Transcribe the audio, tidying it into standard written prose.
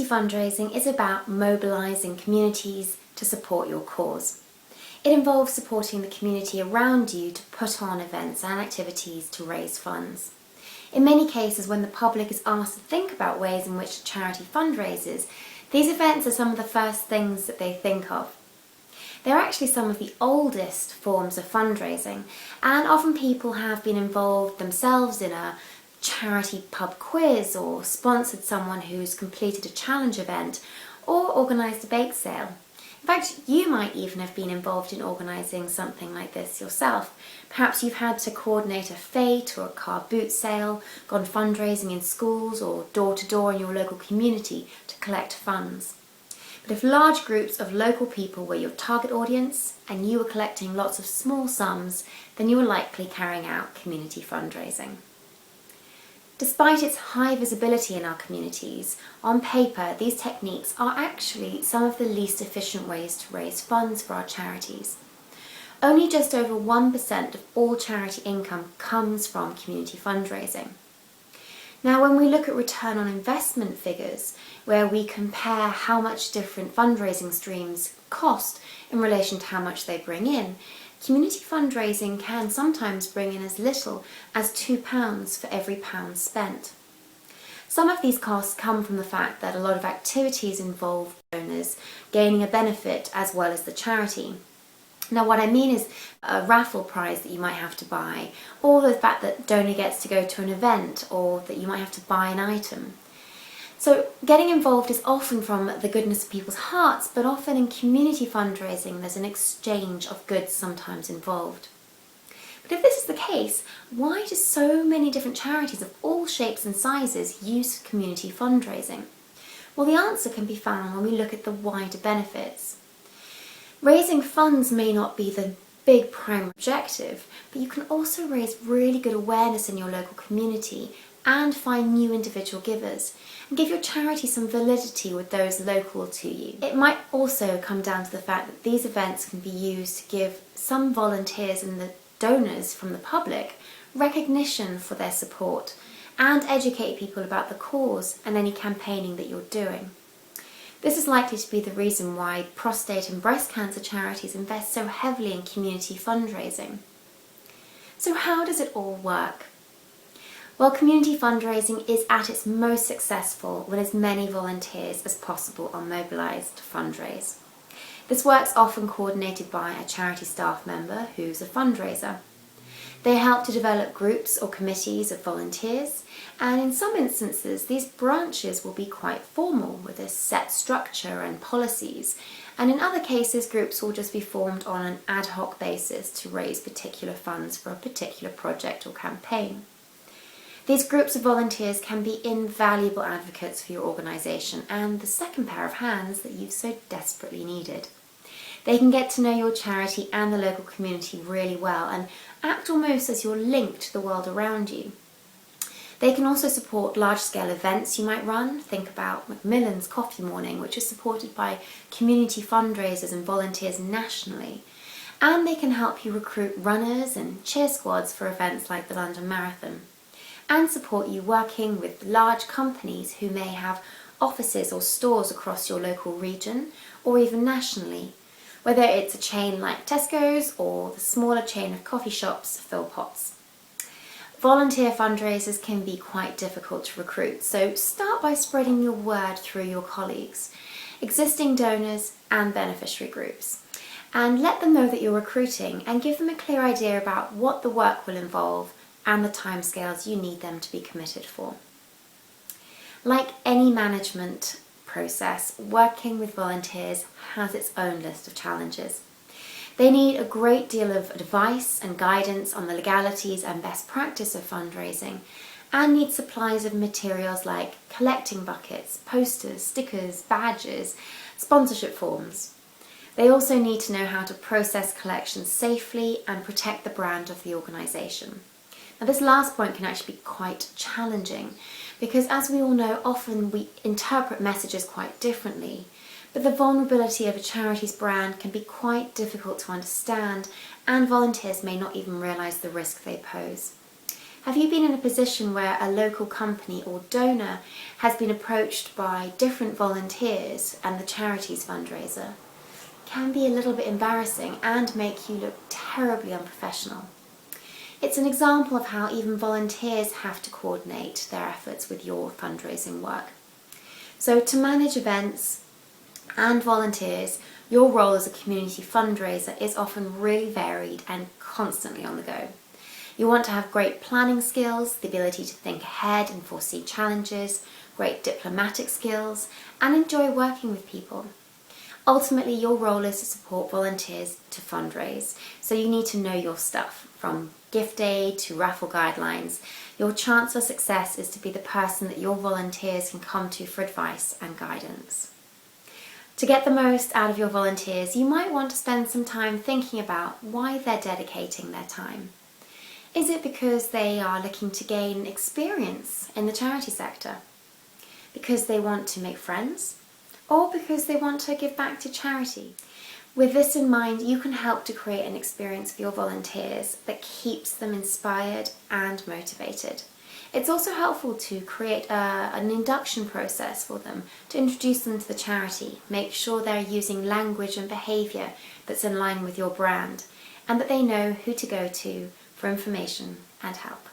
Community fundraising is about mobilising communities to support your cause. It involves supporting the community around you to put on events and activities to raise funds. In many cases, when the public is asked to think about ways in which a charity fundraises, these events are some of the first things that they think of. They're actually some of the oldest forms of fundraising, and often people have been involved themselves in a charity pub quiz or sponsored someone who's completed a challenge event or organised a bake sale. In fact, you might even have been involved in organising something like this yourself. Perhaps you've had to coordinate a fete or a car boot sale, gone fundraising in schools or door to door in your local community to collect funds. But if large groups of local people were your target audience and you were collecting lots of small sums, then you were likely carrying out community fundraising. Despite its high visibility in our communities, on paper these techniques are actually some of the least efficient ways to raise funds for our charities. Only just over 1% of all charity income comes from community fundraising. Now, when we look at return on investment figures, where we compare how much different fundraising streams cost in relation to how much they bring in, community fundraising can sometimes bring in as little as £2 for every pound spent. Some of these costs come from the fact that a lot of activities involve donors gaining a benefit as well as the charity. Now, what I mean is a raffle prize that you might have to buy, or the fact that donor gets to go to an event, or that you might have to buy an item. So getting involved is often from the goodness of people's hearts, but often in community fundraising there's an exchange of goods sometimes involved. But if this is the case, why do so many different charities of all shapes and sizes use community fundraising? Well, the answer can be found when we look at the wider benefits. Raising funds may not be the big primary objective, but you can also raise really good awareness in your local community and find new individual givers, and give your charity some validity with those local to you. It might also come down to the fact that these events can be used to give some volunteers and the donors from the public recognition for their support and educate people about the cause and any campaigning that you're doing. This is likely to be the reason why prostate and breast cancer charities invest so heavily in community fundraising. So how does it all work? Well, community fundraising is at its most successful when as many volunteers as possible are mobilised to fundraise. This work's often coordinated by a charity staff member who's a fundraiser. They help to develop groups or committees of volunteers, and in some instances these branches will be quite formal with a set structure and policies, and in other cases groups will just be formed on an ad hoc basis to raise particular funds for a particular project or campaign. These groups of volunteers can be invaluable advocates for your organisation and the second pair of hands that you've so desperately needed. They can get to know your charity and the local community really well and act almost as your link to the world around you. They can also support large-scale events you might run. Think about Macmillan's Coffee Morning, which is supported by community fundraisers and volunteers nationally. And they can help you recruit runners and cheer squads for events like the London Marathon, and support you working with large companies who may have offices or stores across your local region or even nationally, whether it's a chain like Tesco's or the smaller chain of coffee shops, Philpotts. Volunteer fundraisers can be quite difficult to recruit, so start by spreading your word through your colleagues, existing donors and beneficiary groups, and let them know that you're recruiting and give them a clear idea about what the work will involve and the timescales you need them to be committed for. Like any management process, working with volunteers has its own list of challenges. They need a great deal of advice and guidance on the legalities and best practice of fundraising, and need supplies of materials like collecting buckets, posters, stickers, badges, sponsorship forms. They also need to know how to process collections safely and protect the brand of the organisation. Now, this last point can actually be quite challenging because, as we all know, often we interpret messages quite differently, but the vulnerability of a charity's brand can be quite difficult to understand, and volunteers may not even realise the risk they pose. Have you been in a position where a local company or donor has been approached by different volunteers and the charity's fundraiser? It can be a little bit embarrassing and make you look terribly unprofessional. It's an example of how even volunteers have to coordinate their efforts with your fundraising work. So to manage events and volunteers, your role as a community fundraiser is often really varied and constantly on the go. You want to have great planning skills, the ability to think ahead and foresee challenges, great diplomatic skills, and enjoy working with people. Ultimately, your role is to support volunteers to fundraise, so you need to know your stuff, from gift aid to raffle guidelines. Your chance for success is to be the person that your volunteers can come to for advice and guidance. To get the most out of your volunteers, you might want to spend some time thinking about why they're dedicating their time. Is it because they are looking to gain experience in the charity sector? Because they want to make friends? Or because they want to give back to charity? With this in mind, you can help to create an experience for your volunteers that keeps them inspired and motivated. It's also helpful to create an induction process for them to introduce them to the charity, make sure they're using language and behaviour that's in line with your brand, and that they know who to go to for information and help.